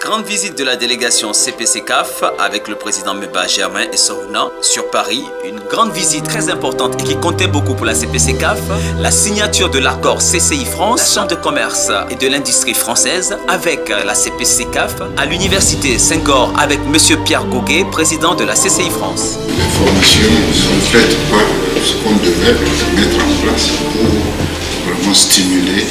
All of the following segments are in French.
Grande visite de la délégation CPCCAF avec le président Meba Germain et Soruna sur Paris. Une grande visite très importante et qui comptait beaucoup pour la CPCCAF. La signature de l'accord CCI France, la Chambre de commerce et de l'industrie française avec la CPCCAF à l'université Senghor avec M. Pierre Gouguet, président de la CCI France. Les formations sont faites par ce qu'on devait mettre en place pour vraiment stimuler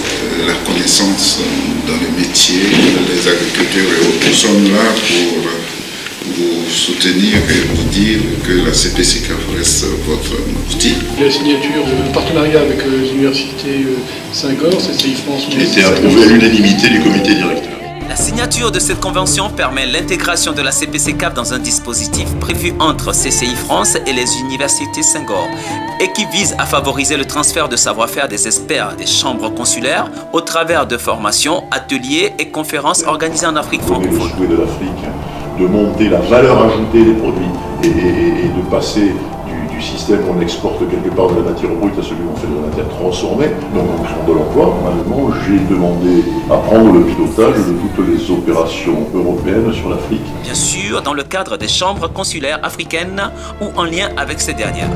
la connaissance dans les métiers, les agriculteurs et autres. Nous sommes là pour vous soutenir et vous dire que la CPCCAF reste votre outil. La signature de partenariat avec l'université Senghor, CCI France, qui a été approuvée à l'unanimité du comité directeur. La signature de cette convention permet l'intégration de la CPCCAF dans un dispositif prévu entre CCI France et les universités Senghor et qui vise à favoriser le transfert de savoir-faire des experts des chambres consulaires au travers de formations, ateliers et conférences organisées en Afrique francophone. Le souhait de l'Afrique de monter la valeur ajoutée des produits et de passer du système où on exporte quelque part de la matière brute à celui où on fait de la matière transformée, donc en créant de l'emploi. Normalement, j'ai demandé à prendre le pilotage de toutes les opérations européennes sur l'Afrique. Bien sûr, dans le cadre des chambres consulaires africaines ou en lien avec ces dernières.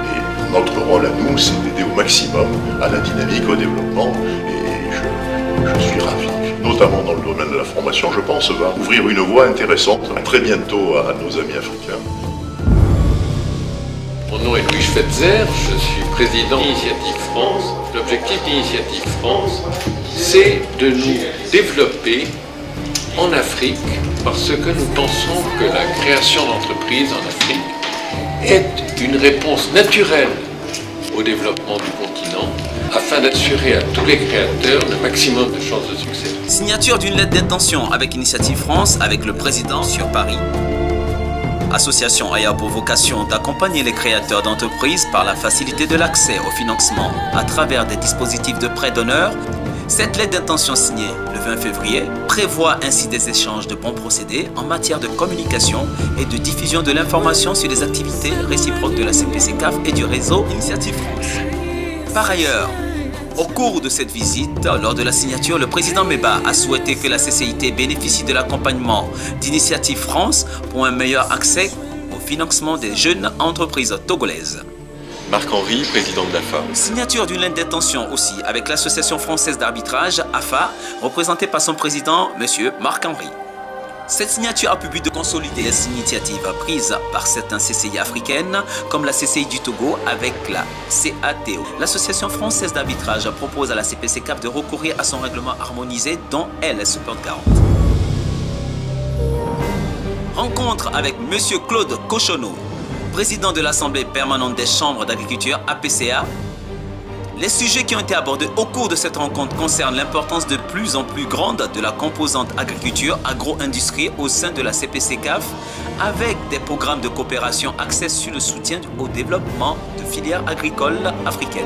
Et notre rôle à nous, c'est d'aider au maximum à la dynamique, au développement, et je suis ravi. Notamment dans le domaine de la formation, je pense, va ouvrir une voie intéressante très bientôt à nos amis africains. Mon nom est Louis Schweitzer, je suis président d'Initiative France. L'objectif d'Initiative France, c'est de nous développer en Afrique parce que nous pensons que la création d'entreprises en Afrique est une réponse naturelle au développement du continent afin d'assurer à tous les créateurs le maximum de chances de succès. Signature d'une lettre d'intention avec Initiative France, avec le président sur Paris. Association ayant pour vocation d'accompagner les créateurs d'entreprises par la facilité de l'accès au financement à travers des dispositifs de prêt d'honneur. Cette lettre d'intention signée le 20 février prévoit ainsi des échanges de bons procédés en matière de communication et de diffusion de l'information sur les activités réciproques de la CPCCAF et du réseau Initiative France. Par ailleurs, au cours de cette visite, lors de la signature, le président Meba a souhaité que la CCIT bénéficie de l'accompagnement d'Initiative France pour un meilleur accès au financement des jeunes entreprises togolaises. Marc-Henri, président de l'AFA. Signature d'une lettre d'intention aussi avec l'Association française d'arbitrage, AFA, représentée par son président, M. Marc-Henri. Cette signature a pour but de consolider les initiatives prises par certaines CCI africaines, comme la CCI du Togo avec la CATO. L'Association française d'arbitrage propose à la CPCCAF de recourir à son règlement harmonisé dont elle se porte garante. Rencontre avec M. Claude Cochonneau, président de l'Assemblée permanente des chambres d'agriculture APCA. Les sujets qui ont été abordés au cours de cette rencontre concernent l'importance de plus en plus grande de la composante agriculture agro-industrie au sein de la CPCCAF avec des programmes de coopération axés sur le soutien au développement de filières agricoles africaines.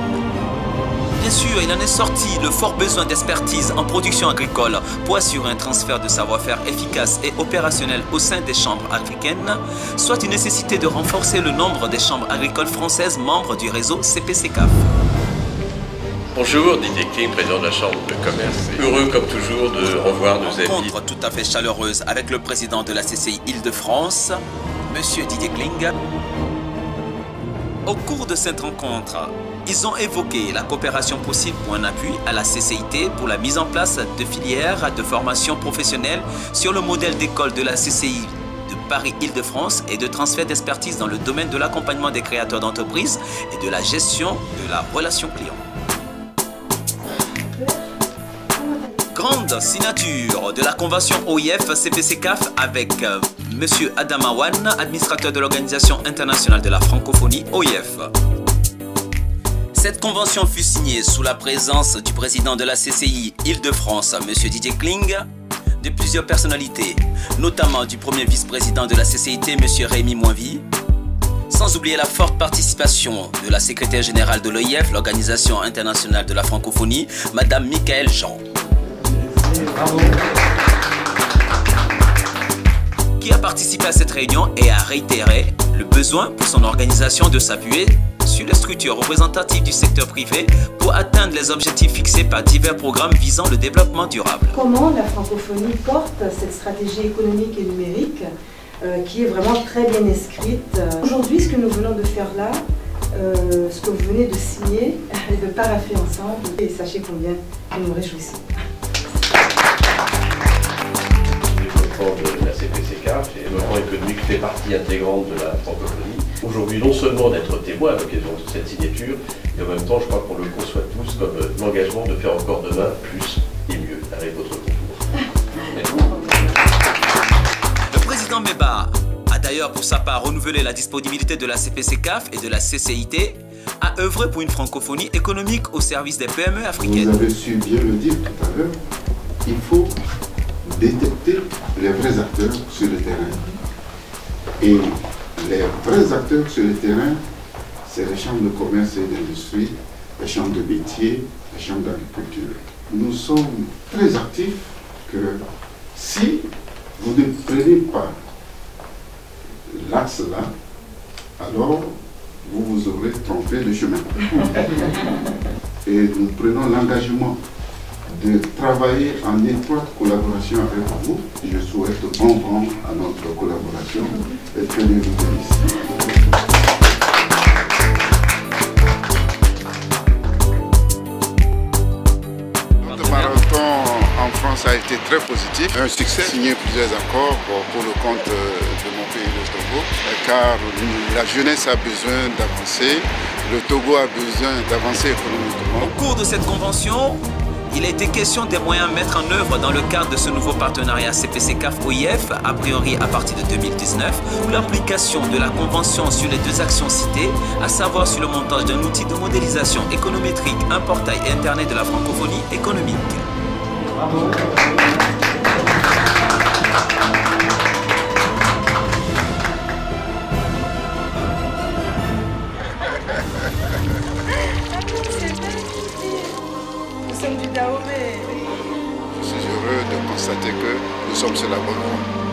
Bien sûr, il en est sorti le fort besoin d'expertise en production agricole pour assurer un transfert de savoir-faire efficace et opérationnel au sein des chambres africaines, soit une nécessité de renforcer le nombre des chambres agricoles françaises membres du réseau CPCCAF. Bonjour, Didier Kling, président de la Chambre de commerce. Heureux comme toujours de revoir nos amis. Rencontre tout à fait chaleureuse avec le président de la CCI Île-de-France, M. Didier Kling. Au cours de cette rencontre, ils ont évoqué la coopération possible pour un appui à la CCIT pour la mise en place de filières de formation professionnelle sur le modèle d'école de la CCI de Paris-Île-de-France et de transfert d'expertise dans le domaine de l'accompagnement des créateurs d'entreprises et de la gestion de la relation client. Grande signature de la convention OIF CPCCAF avec M. Adama Wan, administrateur de l'Organisation internationale de la francophonie OIF. Cette convention fut signée sous la présence du président de la CCI Île-de-France, M. Didier Kling, de plusieurs personnalités, notamment du premier vice-président de la CCIT, M. Rémi Moinvy, sans oublier la forte participation de la secrétaire générale de l'OIF, l'Organisation internationale de la francophonie, Mme Michaëlle Jean. Bravo. Qui a participé à cette réunion et a réitéré le besoin pour son organisation de s'appuyer sur sur les structures représentatives du secteur privé pour atteindre les objectifs fixés par divers programmes visant le développement durable. Comment la francophonie porte cette stratégie économique et numérique qui est vraiment très bien inscrite. Aujourd'hui, ce que nous venons de faire là, ce que vous venez de signer et de paraffer ensemble, et sachez combien nous nous réjouissons. Le développement de la CPC-CAF et le développement économique fait partie intégrante de la francophonie. Aujourd'hui, non seulement d'être témoin à l'occasion de cette signature, mais en même temps, je crois qu'on le conçoit tous comme l'engagement de faire encore demain plus et mieux avec votre concours. Le président Mébar a d'ailleurs pour sa part renouvelé la disponibilité de la CPC-CAF et de la CCIT à œuvrer pour une francophonie économique au service des PME africaines. Vous avez su bien le dire tout à l'heure, il faut détecter les vrais acteurs sur le terrain. Et les vrais acteurs sur le terrain, c'est les chambres de commerce et d'industrie, les chambres de métiers, les chambres d'agriculture. Nous sommes très actifs que si vous ne prenez pas l'axe là, alors vous vous aurez trompé de chemin. Et nous prenons l'engagement de travailler en étroite collaboration avec vous. Je souhaite bon vent à notre collaboration et que Dieu vous bénisse. Notre marathon en France a été très positif, un succès, signé plusieurs accords pour le compte de mon pays, le Togo, car la jeunesse a besoin d'avancer, le Togo a besoin d'avancer économiquement. Au cours de cette convention, il a été question des moyens à mettre en œuvre dans le cadre de ce nouveau partenariat CPC-CAF-OIF, a priori à partir de 2019, ou l'application de la convention sur les deux actions citées, à savoir sur le montage d'un outil de modélisation économétrique, un portail internet de la francophonie économique. Bravo. Je suis heureux de constater que nous sommes sur la bonne voie.